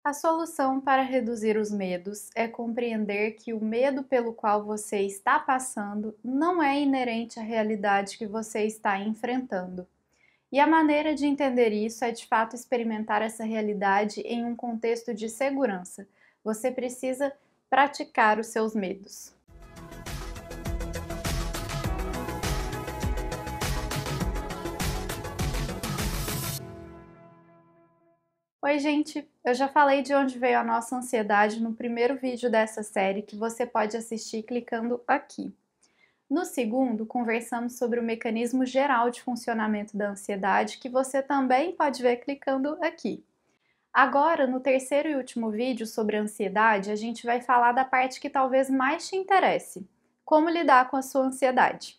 A solução para reduzir os medos é compreender que o medo pelo qual você está passando não é inerente à realidade que você está enfrentando. E a maneira de entender isso é de fato experimentar essa realidade em um contexto de segurança. Você precisa praticar os seus medos. Oi, gente! Eu já falei de onde veio a nossa ansiedade no primeiro vídeo dessa série que você pode assistir clicando aqui. No segundo, conversamos sobre o mecanismo geral de funcionamento da ansiedade que você também pode ver clicando aqui. Agora, no terceiro e último vídeo sobre a ansiedade, a gente vai falar da parte que talvez mais te interesse: como lidar com a sua ansiedade.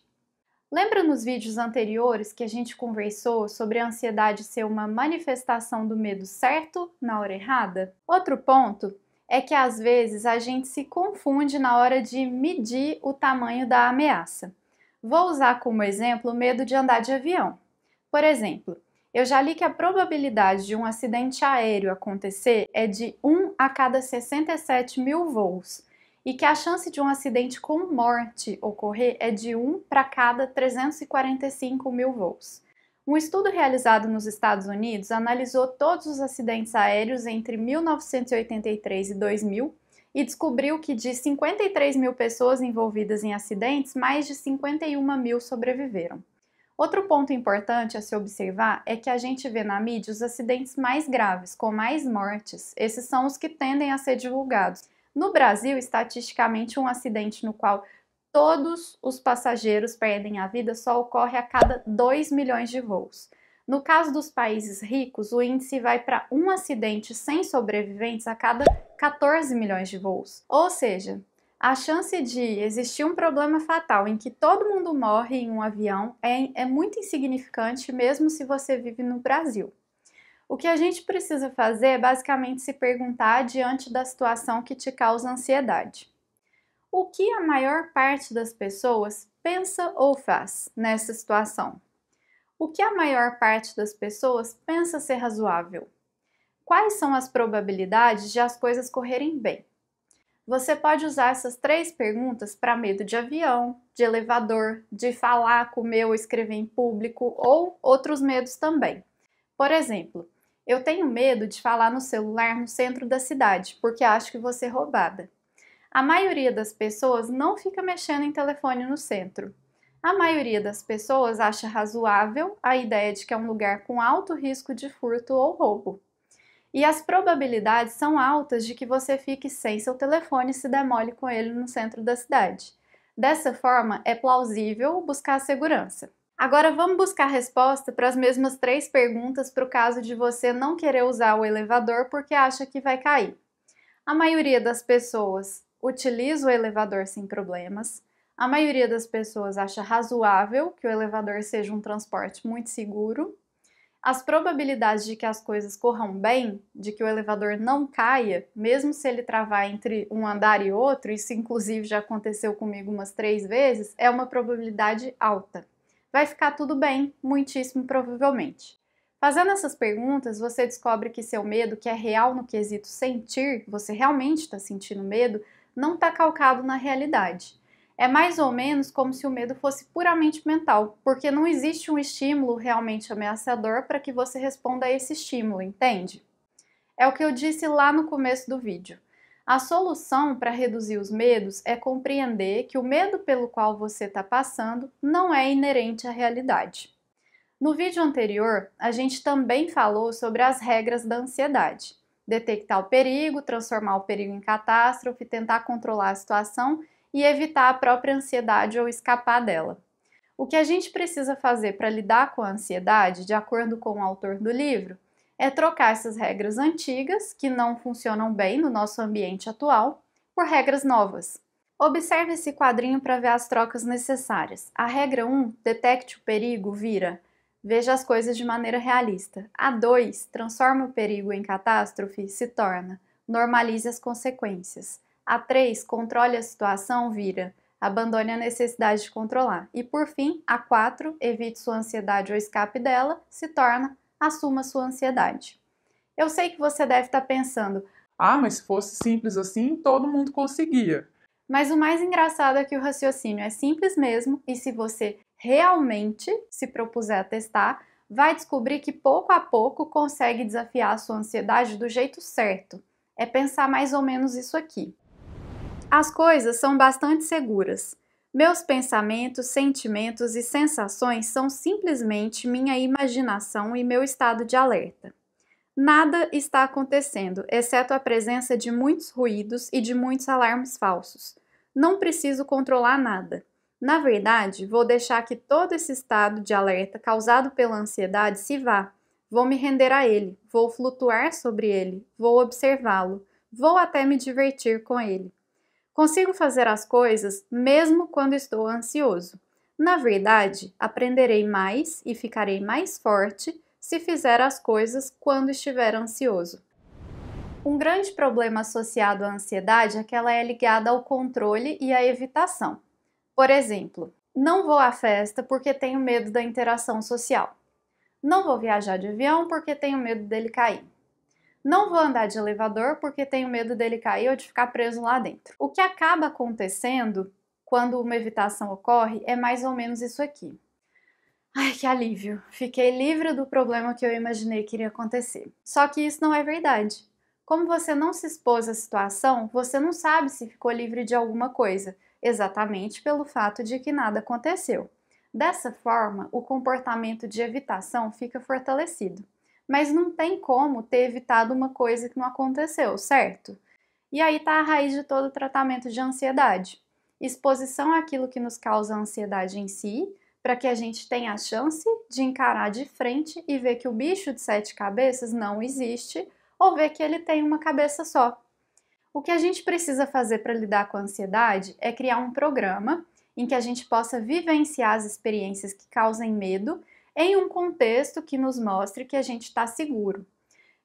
Lembra nos vídeos anteriores que a gente conversou sobre a ansiedade ser uma manifestação do medo certo na hora errada? Outro ponto é que às vezes a gente se confunde na hora de medir o tamanho da ameaça. Vou usar como exemplo o medo de andar de avião. Por exemplo, eu já li que a probabilidade de um acidente aéreo acontecer é de 1 a cada 67 mil voos e que a chance de um acidente com morte ocorrer é de 1 para cada 345 mil voos. Um estudo realizado nos Estados Unidos analisou todos os acidentes aéreos entre 1983 e 2000 e descobriu que de 53 mil pessoas envolvidas em acidentes, mais de 51 mil sobreviveram. Outro ponto importante a se observar é que a gente vê na mídia os acidentes mais graves, com mais mortes. Esses são os que tendem a ser divulgados. No Brasil, estatisticamente, um acidente no qual todos os passageiros perdem a vida só ocorre a cada 2 milhões de voos. No caso dos países ricos, o índice vai para um acidente sem sobreviventes a cada 14 milhões de voos. Ou seja, a chance de existir um problema fatal em que todo mundo morre em um avião é muito insignificante, mesmo se você vive no Brasil. O que a gente precisa fazer é basicamente se perguntar diante da situação que te causa ansiedade: o que a maior parte das pessoas pensa ou faz nessa situação? O que a maior parte das pessoas pensa ser razoável? Quais são as probabilidades de as coisas correrem bem? Você pode usar essas 3 perguntas para medo de avião, de elevador, de falar, comer ou escrever em público ou outros medos também. Por exemplo, eu tenho medo de falar no celular no centro da cidade, porque acho que vou ser roubada. A maioria das pessoas não fica mexendo em telefone no centro. A maioria das pessoas acha razoável a ideia de que é um lugar com alto risco de furto ou roubo. E as probabilidades são altas de que você fique sem seu telefone e se demole com ele no centro da cidade. Dessa forma, é plausível buscar segurança. Agora vamos buscar resposta para as mesmas 3 perguntas para o caso de você não querer usar o elevador porque acha que vai cair. A maioria das pessoas utiliza o elevador sem problemas. A maioria das pessoas acha razoável que o elevador seja um transporte muito seguro. As probabilidades de que as coisas corram bem, de que o elevador não caia, mesmo se ele travar entre um andar e outro, isso inclusive já aconteceu comigo umas 3 vezes, é uma probabilidade alta. Vai ficar tudo bem, muitíssimo provavelmente. Fazendo essas perguntas, você descobre que seu medo, que é real no quesito sentir, você realmente está sentindo medo, não está calcado na realidade. É mais ou menos como se o medo fosse puramente mental, porque não existe um estímulo realmente ameaçador para que você responda a esse estímulo, entende? É o que eu disse lá no começo do vídeo. A solução para reduzir os medos é compreender que o medo pelo qual você está passando não é inerente à realidade. No vídeo anterior, a gente também falou sobre as regras da ansiedade: detectar o perigo, transformar o perigo em catástrofe, tentar controlar a situação e evitar a própria ansiedade ou escapar dela. O que a gente precisa fazer para lidar com a ansiedade, de acordo com o autor do livro, é trocar essas regras antigas, que não funcionam bem no nosso ambiente atual, por regras novas. Observe esse quadrinho para ver as trocas necessárias. A regra 1, detecte o perigo, vira: veja as coisas de maneira realista. A 2, transforma o perigo em catástrofe, se torna: normalize as consequências. A 3, controle a situação, vira: abandone a necessidade de controlar. E por fim, a 4, evite sua ansiedade ou escape dela, se torna: assuma sua ansiedade. Eu sei que você deve estar pensando: Ah, mas se fosse simples assim, todo mundo conseguia. Mas o mais engraçado é que o raciocínio é simples mesmo, e se você realmente se propuser a testar, vai descobrir que pouco a pouco consegue desafiar a sua ansiedade do jeito certo. É pensar mais ou menos isso aqui. As coisas são bastante seguras. Meus pensamentos, sentimentos e sensações são simplesmente minha imaginação e meu estado de alerta. Nada está acontecendo, exceto a presença de muitos ruídos e de muitos alarmes falsos. Não preciso controlar nada. Na verdade, vou deixar que todo esse estado de alerta causado pela ansiedade se vá. Vou me render a ele, vou flutuar sobre ele, vou observá-lo, vou até me divertir com ele. Consigo fazer as coisas mesmo quando estou ansioso. Na verdade, aprenderei mais e ficarei mais forte se fizer as coisas quando estiver ansioso. Um grande problema associado à ansiedade é que ela é ligada ao controle e à evitação. Por exemplo, não vou à festa porque tenho medo da interação social. Não vou viajar de avião porque tenho medo dele cair. Não vou andar de elevador porque tenho medo dele cair ou de ficar preso lá dentro. O que acaba acontecendo quando uma evitação ocorre é mais ou menos isso aqui. Ai, que alívio! Fiquei livre do problema que eu imaginei que iria acontecer. Só que isso não é verdade. Como você não se expôs à situação, você não sabe se ficou livre de alguma coisa, exatamente pelo fato de que nada aconteceu. Dessa forma, o comportamento de evitação fica fortalecido. Mas não tem como ter evitado uma coisa que não aconteceu, certo? E aí está a raiz de todo o tratamento de ansiedade. Exposição àquilo que nos causa ansiedade em si, para que a gente tenha a chance de encarar de frente e ver que o bicho de 7 cabeças não existe, ou ver que ele tem uma cabeça só. O que a gente precisa fazer para lidar com a ansiedade é criar um programa em que a gente possa vivenciar as experiências que causem medo em um contexto que nos mostre que a gente está seguro.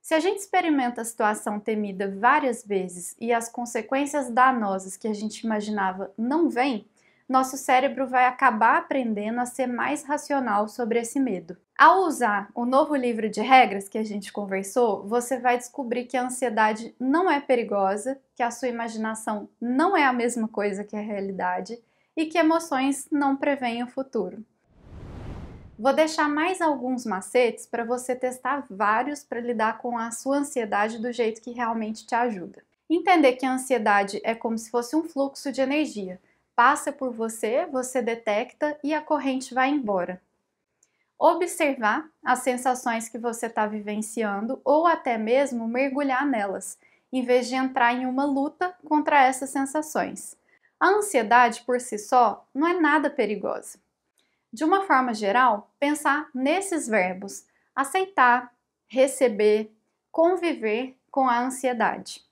Se a gente experimenta a situação temida várias vezes e as consequências danosas que a gente imaginava não vêm, nosso cérebro vai acabar aprendendo a ser mais racional sobre esse medo. Ao usar o novo livro de regras que a gente conversou, você vai descobrir que a ansiedade não é perigosa, que a sua imaginação não é a mesma coisa que a realidade e que emoções não preveem o futuro. Vou deixar mais alguns macetes para você testar vários para lidar com a sua ansiedade do jeito que realmente te ajuda. Entender que a ansiedade é como se fosse um fluxo de energia. Passa por você, você detecta e a corrente vai embora. Observar as sensações que você está vivenciando ou até mesmo mergulhar nelas, em vez de entrar em uma luta contra essas sensações. A ansiedade por si só não é nada perigosa. De uma forma geral, pensar nesses verbos: aceitar, receber, conviver com a ansiedade.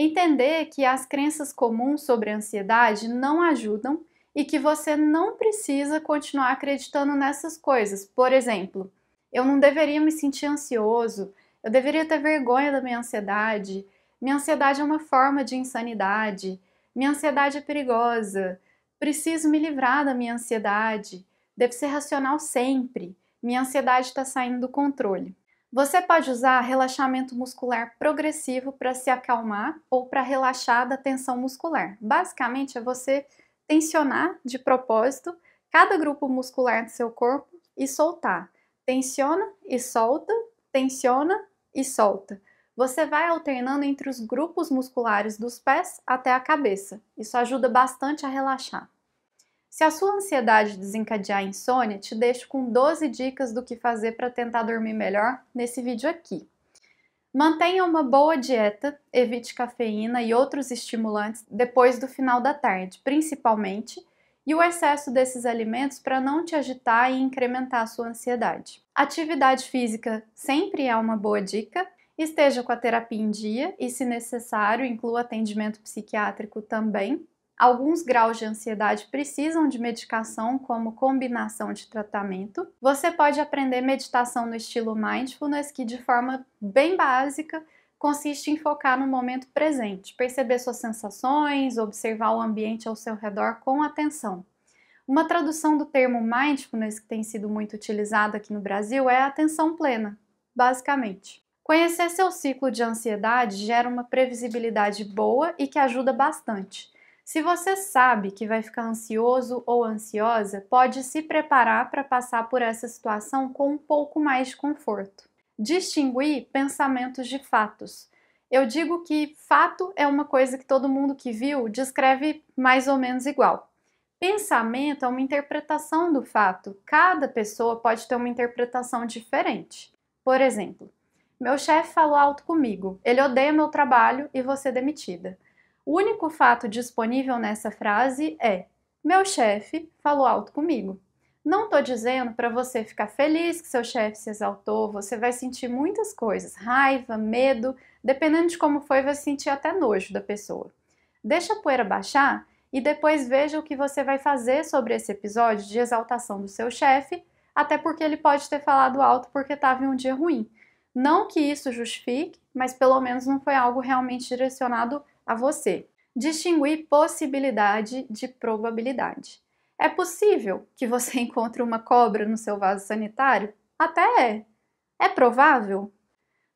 Entender que as crenças comuns sobre a ansiedade não ajudam e que você não precisa continuar acreditando nessas coisas. Por exemplo, eu não deveria me sentir ansioso, eu deveria ter vergonha da minha ansiedade é uma forma de insanidade, minha ansiedade é perigosa, preciso me livrar da minha ansiedade, devo ser racional sempre, minha ansiedade está saindo do controle. Você pode usar relaxamento muscular progressivo para se acalmar ou para relaxar da tensão muscular. Basicamente é você tensionar de propósito cada grupo muscular do seu corpo e soltar. Tensiona e solta, tensiona e solta. Você vai alternando entre os grupos musculares dos pés até a cabeça. Isso ajuda bastante a relaxar. Se a sua ansiedade desencadear insônia, te deixo com 12 dicas do que fazer para tentar dormir melhor nesse vídeo aqui. Mantenha uma boa dieta, evite cafeína e outros estimulantes depois do final da tarde, principalmente, e o excesso desses alimentos para não te agitar e incrementar a sua ansiedade. Atividade física sempre é uma boa dica. Esteja com a terapia em dia e, se necessário, inclua atendimento psiquiátrico também. Alguns graus de ansiedade precisam de medicação como combinação de tratamento. Você pode aprender meditação no estilo Mindfulness, que de forma bem básica consiste em focar no momento presente, perceber suas sensações, observar o ambiente ao seu redor com atenção. Uma tradução do termo Mindfulness, que tem sido muito utilizado aqui no Brasil, é atenção plena, basicamente. Conhecer seu ciclo de ansiedade gera uma previsibilidade boa e que ajuda bastante. Se você sabe que vai ficar ansioso ou ansiosa, pode se preparar para passar por essa situação com um pouco mais de conforto. Distinguir pensamentos de fatos. Eu digo que fato é uma coisa que todo mundo que viu descreve mais ou menos igual. Pensamento é uma interpretação do fato. Cada pessoa pode ter uma interpretação diferente. Por exemplo, meu chefe falou alto comigo, ele odeia meu trabalho e vou ser demitida. O único fato disponível nessa frase é: meu chefe falou alto comigo. Não estou dizendo para você ficar feliz que seu chefe se exaltou, você vai sentir muitas coisas, raiva, medo, dependendo de como foi, vai sentir até nojo da pessoa. Deixa a poeira baixar e depois veja o que você vai fazer sobre esse episódio de exaltação do seu chefe, até porque ele pode ter falado alto porque estava em um dia ruim. Não que isso justifique, mas pelo menos não foi algo realmente direcionado a você. Distinguir possibilidade de probabilidade. É possível que você encontre uma cobra no seu vaso sanitário? Até é. É provável?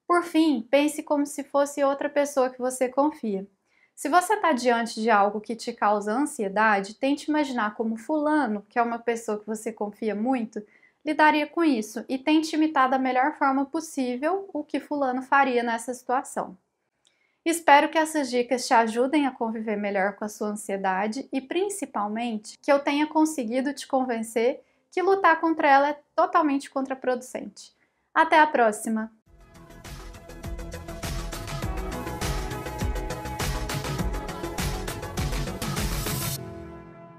Por fim, pense como se fosse outra pessoa que você confia. Se você está diante de algo que te causa ansiedade, tente imaginar como fulano, que é uma pessoa que você confia muito, lidaria com isso e tente imitar da melhor forma possível o que fulano faria nessa situação. Espero que essas dicas te ajudem a conviver melhor com a sua ansiedade e, principalmente, que eu tenha conseguido te convencer que lutar contra ela é totalmente contraproducente. Até a próxima!